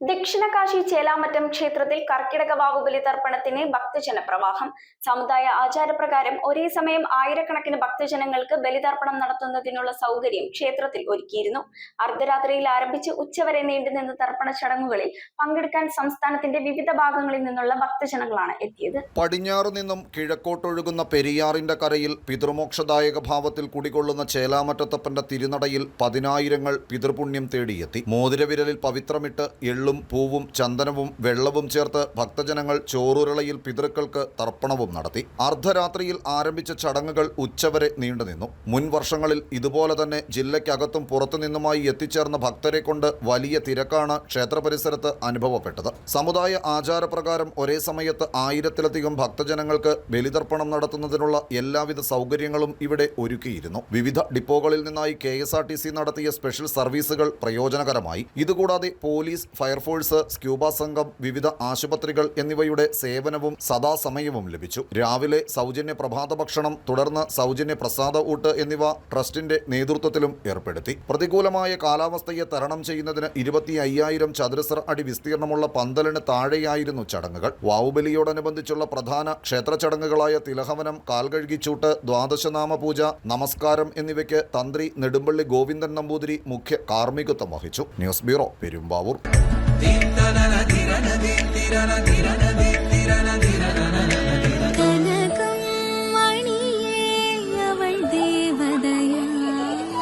ദക്ഷിണകാശി ചേലാമറ്റം ക്ഷേത്രത്തിൽ കർക്കിടക വാവുബലി തർപ്പണത്തിന് ഭക്തജന പ്രവാഹം. സമുദായ ആചാരപ്രകാരം ഒരേ സമയം ആയിരക്കണക്കിന് ഭക്തജനങ്ങൾക്ക് ബലിതർപ്പണം നടത്തുന്നതിനുള്ള സൗകര്യം ക്ഷേത്രത്തിൽ ഒരുക്കിയിരുന്നു. അർദ്ധരാത്രിയിൽ ആരംഭിച്ച് ഉച്ചവരെ നീണ്ടുനിന്ന തർപ്പണ ചടങ്ങുകളിൽ പങ്കെടുക്കാൻ സംസ്ഥാനത്തിന്റെ വിവിധ ഭാഗങ്ങളിൽ നിന്നുള്ള ഭക്തജനങ്ങളാണ് എത്തിയത്. പടിഞ്ഞാറ് നിന്നും കിഴക്കോട്ടൊഴുകുന്ന പെരിയാറിന്റെ കരയിൽ പിതൃമോക്ഷദായക ഭാവത്തിൽ കുടികൊള്ളുന്ന ചേലാമറ്റത്തപ്പന്റെ തിരുനടയിൽ പതിനായിരങ്ങൾ പിതൃപുണ്യം തേടിയെത്തി. മോതിരവിരലിൽ പവിത്രമിട്ട് എള്ളും പൂവും ചന്ദനവും വെള്ളവും ചേർത്ത് ഭക്തജനങ്ങൾ ചോറുരുളയിൽ പിതൃക്കൾക്ക് തർപ്പണവും നടത്തി. അർദ്ധരാത്രിയിൽ ആരംഭിച്ച ചടങ്ങുകൾ ഉച്ചവരെ നീണ്ടുനിന്നു. മുൻ വർഷങ്ങളിൽ ഇതുപോലെ തന്നെ ജില്ലയ്ക്കകത്തും പുറത്തുനിന്നുമായി എത്തിച്ചേർന്ന ഭക്തരെ കൊണ്ട് വലിയ തിരക്കാണ് ക്ഷേത്ര പരിസരത്ത് അനുഭവപ്പെട്ടത്. സമുദായ ആചാരപ്രകാരം ഒരേ സമയത്ത് 1000-ലധികം ഭക്തജനങ്ങൾക്ക് ബലിതർപ്പണം നടത്തുന്നതിനുള്ള എല്ലാവിധ സൗകര്യങ്ങളും ഇവിടെ ഒരുക്കിയിരുന്നു. വിവിധ ഡിപ്പോകളിൽ നിന്നായി KSRTC നടത്തിയ സ്പെഷ്യൽ സർവീസുകൾ പ്രയോജനകരമായി. ഇതുകൂടാതെ പോലീസ്, ഫയർഫോഴ്സ്, സ്ക്യൂബ സംഘം, വിവിധ ആശുപത്രികൾ എന്നിവയുടെ സേവനവും സദാസമയവും ലഭിച്ചു. രാവിലെ സൗജന്യ പ്രഭാത ഭക്ഷണം, തുടർന്ന് സൗജന്യ പ്രസാദ ഊട്ട് എന്നിവ ട്രസ്റ്റിന്റെ നേതൃത്വത്തിലും ഏർപ്പെടുത്തി. പ്രതികൂലമായ കാലാവസ്ഥയെ തരണം ചെയ്യുന്നതിന് 25,000 ചതുരശ്ര അടി വിസ്തീർണമുള്ള പന്തലിന് താഴെയായിരുന്നു ചടങ്ങുകൾ. വാവുബലിയോടനുബന്ധിച്ചുള്ള പ്രധാന ക്ഷേത്ര ചടങ്ങുകളായ തിലഹവനം, കാൽകഴുകിച്ചൂട്ട്, ദ്വാദശനാമ പൂജ, നമസ്കാരം എന്നിവയ്ക്ക് തന്ത്രി നെടുമ്പള്ളി ഗോവിന്ദൻ നമ്പൂതിരി മുഖ്യ കാർമ്മികത്വം വഹിച്ചു. News bureau, Perumbavoor.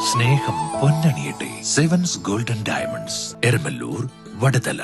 സ്നേഹം പൊന്നണിയട്ടെ. Sevens golden diamonds, Eramalloor, Vadathala.